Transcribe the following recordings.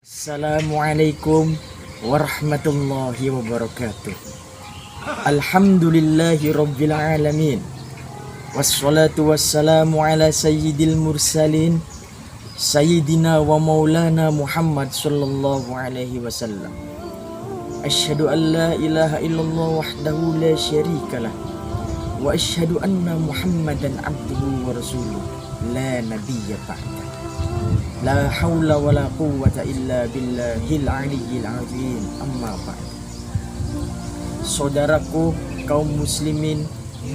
Assalamualaikum warahmatullahi wabarakatuh. Alhamdulillahi rabbil alamin. Wassalatu wassalamu ala sayyidil mursalin Sayyidina wa maulana Muhammad sallallahu alaihi wasallam. Asyhadu an la ilaha illallah wahdahu la syarikalah wa asyhadu anna Muhammadan abduhu wa rasuluh la nabiyya ba'da. La haula wa la quwwata illa billahil aliyyil azim. Amma ba'd. Saudaraku kaum muslimin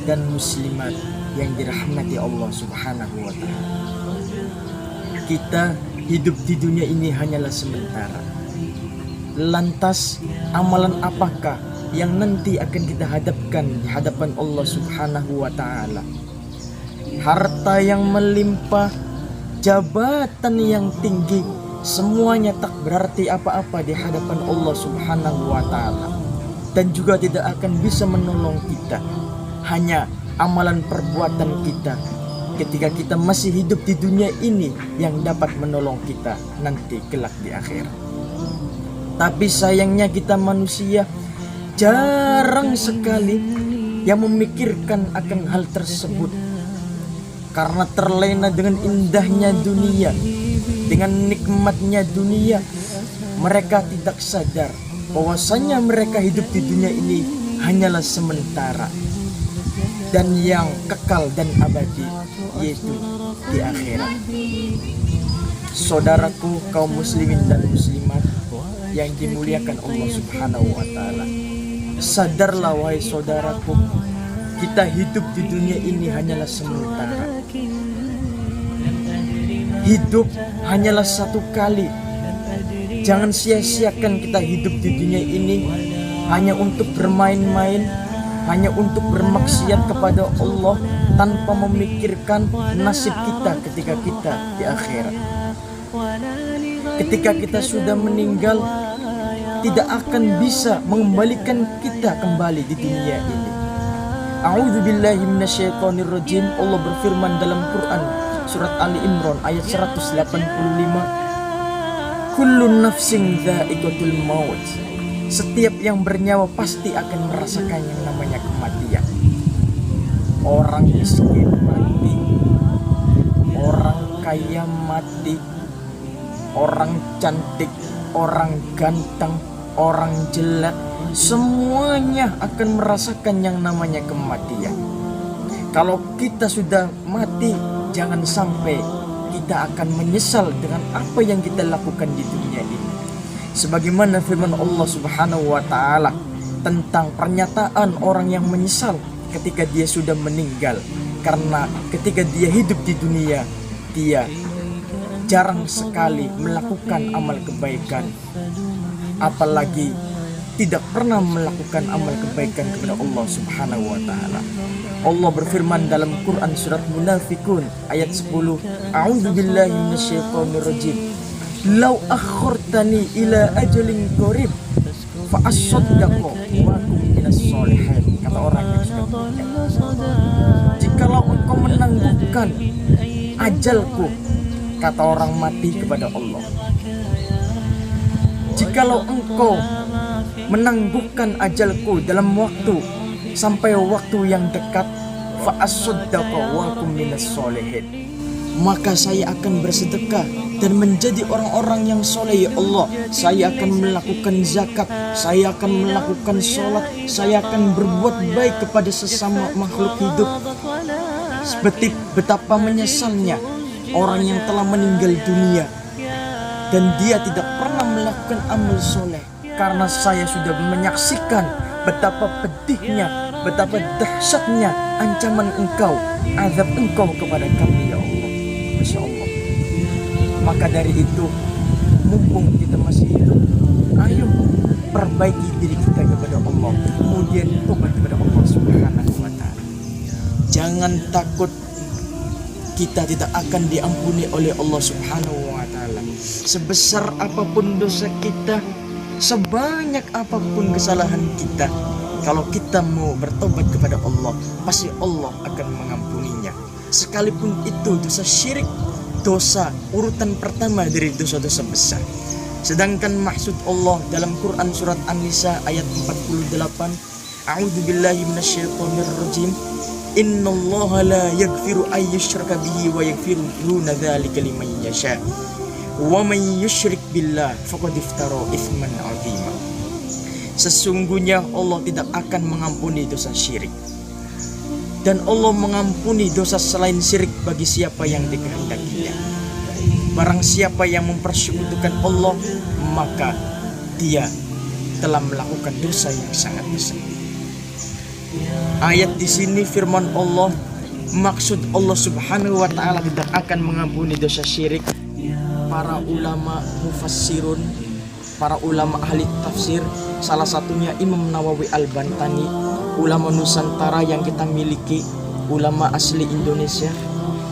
dan muslimat yang dirahmati Allah Subhanahu wa taala. Kita hidup di dunia ini hanyalah sementara. Lantas amalan apakah yang nanti akan kita hadapkan di hadapan Allah Subhanahu wa taala? Harta yang melimpah, jabatan yang tinggi, semuanya tak berarti apa-apa di hadapan Allah Subhanahu wa taala, dan juga tidak akan bisa menolong kita. Hanya amalan perbuatan kita ketika kita masih hidup di dunia ini yang dapat menolong kita nanti kelak di akhirat. Tapi sayangnya kita manusia jarang sekali yang memikirkan akan hal tersebut. Karena terlena dengan indahnya dunia, dengan nikmatnya dunia, mereka tidak sadar bahwasanya mereka hidup di dunia ini hanyalah sementara, dan yang kekal dan abadi yaitu di akhirat. Saudaraku kaum muslimin dan muslimat yang dimuliakan Allah Subhanahu wa taala, sadarlah wahai saudaraku, kita hidup di dunia ini hanyalah sementara. Hidup hanyalah satu kali. Jangan sia-siakan kita hidup di dunia ini hanya untuk bermain-main, hanya untuk bermaksiat kepada Allah tanpa memikirkan nasib kita ketika kita di akhirat. Ketika kita sudah meninggal, tidak akan bisa mengembalikan kita kembali di dunia ini. A'udzubillahi minasyaitonirrajim. Allah berfirman dalam Quran surat Ali Imran ayat 185, Kullun nafsin dha'iqatul maut. Setiap yang bernyawa pasti akan merasakan yang namanya kematian. Orang miskin mati, orang kaya mati, orang cantik, orang ganteng, orang jelek, semuanya akan merasakan yang namanya kematian. Kalau kita sudah mati, jangan sampai kita akan menyesal dengan apa yang kita lakukan di dunia ini. Sebagaimana firman Allah Subhanahu wa taala tentang pernyataan orang yang menyesal ketika dia sudah meninggal, karena ketika dia hidup di dunia, dia jarang sekali melakukan amal kebaikan, apalagi tidak pernah melakukan amal kebaikan kepada Allah Subhanahu wa taala. Allah berfirman dalam Quran surat Munafikun ayat 10, A'udzubillahi minasyaitonirrajim. Lau akhortani ila ajalin qarib fa asaddaqu wa kum minas sholihin. Kata orang yang sudah meninggal, jikalau engkau menangguhkan ajalku, kata orang mati kepada Allah, jikalau engkau menangguhkan ajalku dalam waktu sampai waktu yang dekat, fa asaddaqu wa kum minas sholihin, maka saya akan bersedekah dan menjadi orang-orang yang soleh. Ya Allah, saya akan melakukan zakat, saya akan melakukan sholat, saya akan berbuat baik kepada sesama makhluk hidup. Seperti betapa menyesalnya orang yang telah meninggal dunia dan dia tidak pernah melakukan amal soleh. Karena saya sudah menyaksikan betapa pedihnya, betapa dahsyatnya ancaman engkau, azab engkau kepada kami, ya Allah. Masya Allah. Maka dari itu, mumpung kita masih hidup, ayo perbaiki diri kita kepada Allah, kemudian tobat kepada Allah Subhanahu wa taala. Jangan takut kita tidak akan diampuni oleh Allah Subhanahu wa taala. Sebesar apapun dosa kita, sebanyak apapun kesalahan kita, kalau kita mau bertobat kepada Allah, pasti Allah akan mengampuninya. Sekalipun itu dosa syirik, dosa urutan pertama dari dosa-dosa besar. Sedangkan maksud Allah dalam Quran surat An-Nisa ayat 48, A'udzubillahi minasyaitonirrajim. Innallaha la yaghfiru ay yushraka bihi wa yaghfiru duna dzalika liman yasha. Wa man yusyrik billah faqad iftara itsman 'azima. Sesungguhnya Allah tidak akan mengampuni dosa syirik. Dan Allah mengampuni dosa selain syirik bagi siapa yang dikehendakinya. Barang siapa yang mempersekutukan Allah, maka dia telah melakukan dosa yang sangat besar. Ayat di sini firman Allah, maksud Allah Subhanahu wa taala tidak akan mengampuni dosa syirik. Para ulama mufassirun, para ulama ahli tafsir, salah satunya Imam Nawawi Al-Bantani, ulama Nusantara yang kita miliki, ulama asli Indonesia.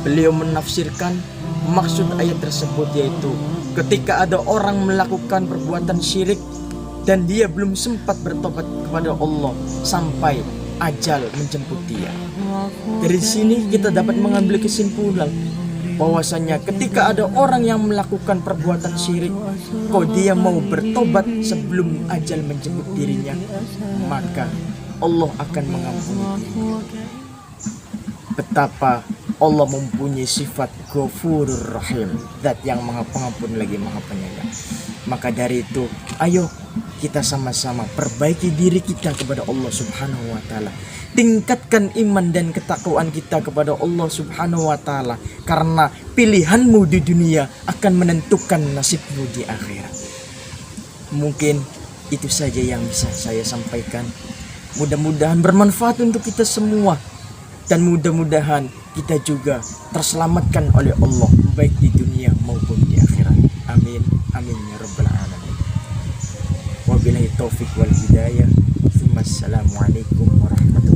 Beliau menafsirkan maksud ayat tersebut yaitu ketika ada orang melakukan perbuatan syirik dan dia belum sempat bertobat kepada Allah sampai ajal menjemput dia. Dari sini kita dapat mengambil kesimpulan bahwasanya ketika ada orang yang melakukan perbuatan syirik, kok dia mau bertobat sebelum ajal menjemput dirinya, maka Allah akan mengampuni dirinya. Betapa Allah mempunyai sifat Ghafurur Rahim, Zat yang Maha Pengampun lagi Maha Penyayang. Maka dari itu, ayo kita sama-sama perbaiki diri kita kepada Allah Subhanahu wa taala. Tingkatkan iman dan ketakwaan kita kepada Allah Subhanahu wa taala, karena pilihanmu di dunia akan menentukan nasibmu di akhirat. Mungkin itu saja yang bisa saya sampaikan. Mudah-mudahan bermanfaat untuk kita semua, dan mudah-mudahan kita juga terselamatkan oleh Allah baik di dunia maupun di akhirat. Amin, amin ya rabbal alamin. Wabillahi taufik wal hidayah. Assalamualaikum warahmatullahi wabarakatuh.